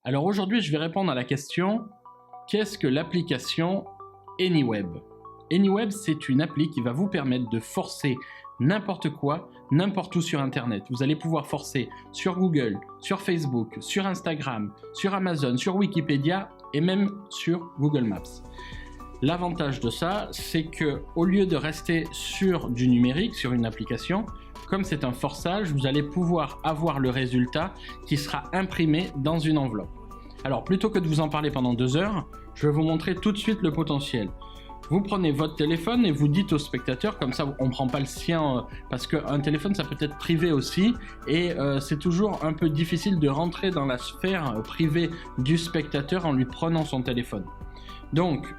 Alors aujourd'hui, je vais répondre à la question « Qu'est-ce que l'application AnyWeb ?» AnyWeb, c'est une appli qui va vous permettre de forcer n'importe quoi, n'importe où sur Internet. Vous allez pouvoir forcer sur Google, sur Facebook, sur Instagram, sur Amazon, sur Wikipédia et même sur Google Maps. L'avantage de ça, c'est que au lieu de rester sur du numérique, sur une application, comme c'est un forçage, vous allez pouvoir avoir le résultat qui sera imprimé dans une enveloppe. Alors plutôt que de vous en parler pendant 2 heures, je vais vous montrer tout de suite le potentiel. Vous prenez votre téléphone et vous dites au spectateur, comme ça on ne prend pas le sien, parce qu'un téléphone ça peut être privé aussi, et c'est toujours un peu difficile de rentrer dans la sphère privée du spectateur en lui prenant son téléphone. Donc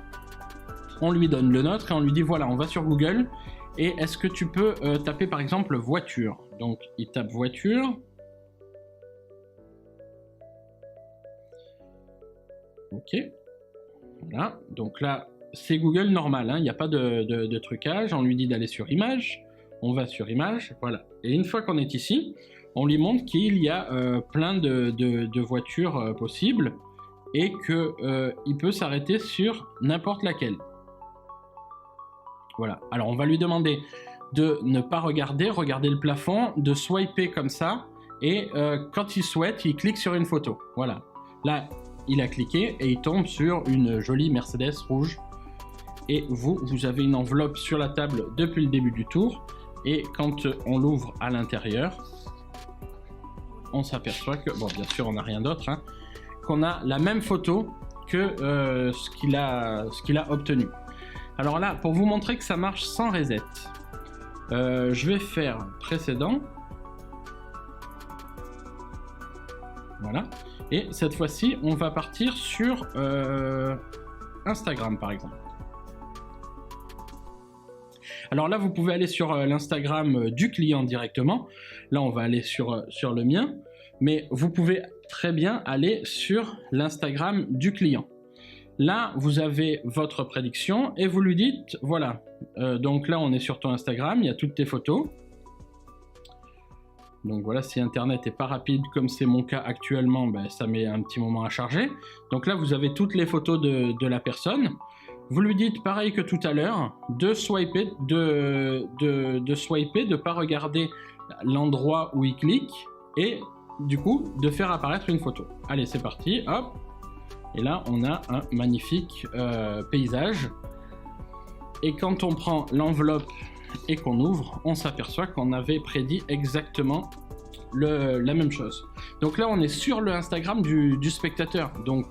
on lui donne le nôtre et on lui dit voilà, on va sur Google, et est-ce que tu peux taper par exemple voiture? Donc il tape voiture. Ok, voilà, donc là c'est Google normal, hein, il n'y a pas de trucage. On lui dit d'aller sur image, on va sur image, voilà. Et une fois qu'on est ici, on lui montre qu'il y a plein de voitures possibles et qu'il peut s'arrêter sur n'importe laquelle. Voilà, alors on va lui demander de ne pas regarder le plafond, de swiper comme ça, et quand il souhaite, il clique sur une photo. Voilà, là il a cliqué et il tombe sur une jolie Mercedes rouge. Et vous avez une enveloppe sur la table depuis le début du tour, et quand on l'ouvre à l'intérieur, on s'aperçoit que, bon bien sûr on n'a rien d'autre, hein, qu'on a la même photo que ce qu'il a obtenu. Alors là, pour vous montrer que ça marche sans reset, je vais faire précédent. Voilà. Et cette fois-ci, on va partir sur Instagram par exemple. Alors là, vous pouvez aller sur l'Instagram du client directement. Là, on va aller sur le mien. Mais vous pouvez très bien aller sur l'Instagram du client. Là, vous avez votre prédiction et vous lui dites, voilà, donc là, on est sur ton Instagram, il y a toutes tes photos. Donc voilà, si Internet n'est pas rapide, comme c'est mon cas actuellement, ben, ça met un petit moment à charger. Donc là, vous avez toutes les photos de la personne. Vous lui dites, pareil que tout à l'heure, de swiper, de ne pas regarder l'endroit où il clique, et du coup, de faire apparaître une photo. Allez, c'est parti, hop. Et là, on a un magnifique paysage. Et quand on prend l'enveloppe et qu'on ouvre, on s'aperçoit qu'on avait prédit exactement la même chose. Donc là, on est sur le Instagram du spectateur. Donc,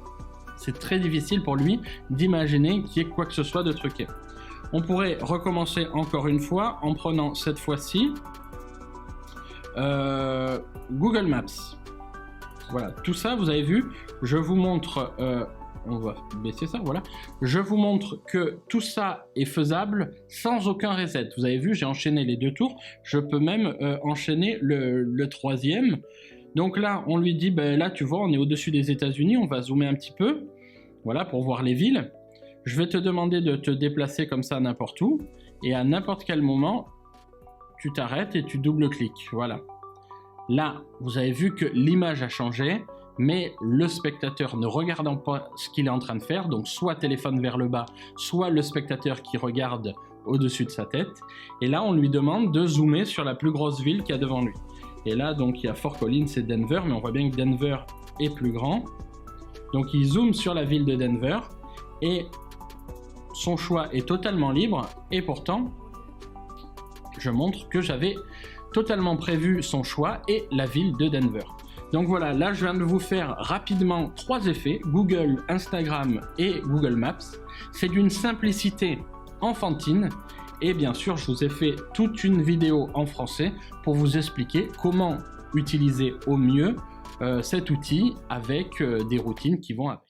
c'est très difficile pour lui d'imaginer qu'il y ait quoi que ce soit de truqué. On pourrait recommencer encore une fois en prenant cette fois-ci Google Maps. Voilà, tout ça, vous avez vu, je vous montre, on va baisser ça, voilà. Je vous montre que tout ça est faisable sans aucun reset. Vous avez vu, j'ai enchaîné les 2 tours, je peux même enchaîner le 3e. Donc là, on lui dit, ben là, tu vois, on est au-dessus des États-Unis, on va zoomer un petit peu, voilà, pour voir les villes. Je vais te demander de te déplacer comme ça n'importe où, et à n'importe quel moment, tu t'arrêtes et tu double-cliques, voilà. Là, vous avez vu que l'image a changé, mais le spectateur ne regardant pas ce qu'il est en train de faire, donc soit téléphone vers le bas, soit le spectateur qui regarde au-dessus de sa tête, et là, on lui demande de zoomer sur la plus grosse ville qu'il y a devant lui. Et là, donc, il y a Fort Collins et Denver, mais on voit bien que Denver est plus grand. Donc, il zoome sur la ville de Denver, et son choix est totalement libre, et pourtant, je montre que j'avais totalement prévu son choix et la ville de Denver. Donc voilà, là je viens de vous faire rapidement 3 effets, Google, Instagram et Google Maps. C'est d'une simplicité enfantine, et bien sûr je vous ai fait toute une vidéo en français pour vous expliquer comment utiliser au mieux cet outil avec des routines qui vont avec.